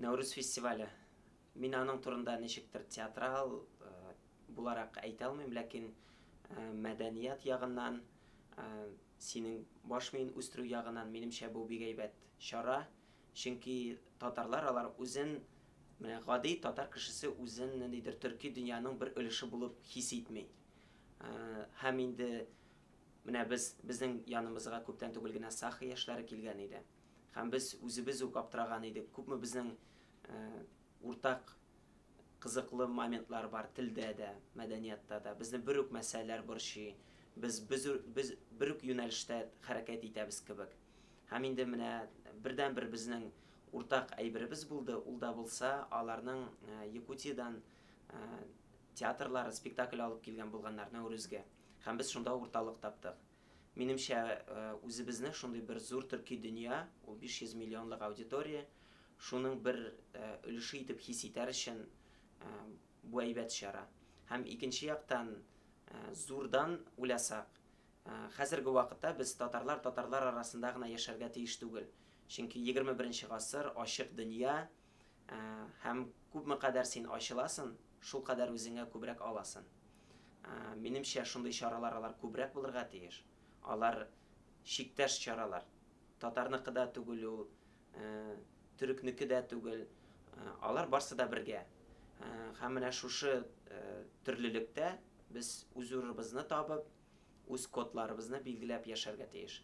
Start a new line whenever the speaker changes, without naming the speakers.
Нәүрүз фестивале. Мин аның турында ничектер театрал буларак әйтә алмыйм, ләкин мәдәният ягыннан, синең баш миен үстерү ягыннан минемчә бу бик әйбәт чара. Чөнки татарлар алар үзен, менә гади татар кешесе үзен ниндидер төрки дөньяның бер өлеше булып хис итми. Һәм инде менә безнең янымызга күптән түгел генә Саха яшьләре килгән иде. Һәм без үзебез үк аптыраган идек. Күпме безнең уртак кызыклы моментлар бар телдә дә, мәдәниятта да. Безне бер үк мәсьәләләр борчый. Без бер үк юнәлештә хәрәкәт итәбез кебек. Һәм инде менә бердән-бер безнең уртак әйберебез булды. Ул да булса, аларның Якутиядан театрлар, спектакль алып килгән булганнар Нәүрүзгә. Һәм без шунда урталык таптык. Минемчә, үзебезне шундый бер зур төрки дөнья, ул 500 миллионлык аудитория, шуның бер өлеше итеп хис итәр өчен бу әйбәт чара. Һәм икенче яктан, зурдан уйласак, хәзерге вакытта без татарлар арасында гына яшәргә тиеш түгел. Чөнки 21 гасыр ачык дөнья, һәм күпме кадәр син ачыласың, шул кадәр үзеңә күбрәк аласың. Минемчә, шундый чаралар алар күбрәк булырга тиеш. Алар чиктәш чаралар. Татарныкы да түгел ул, төрекнеке дә түгел. Алар барсы да бергә. Һәм менә шушы төрлелектә без үз урыныбызны табып, үз кодларыбызны билгеләп яшәргә тиеш.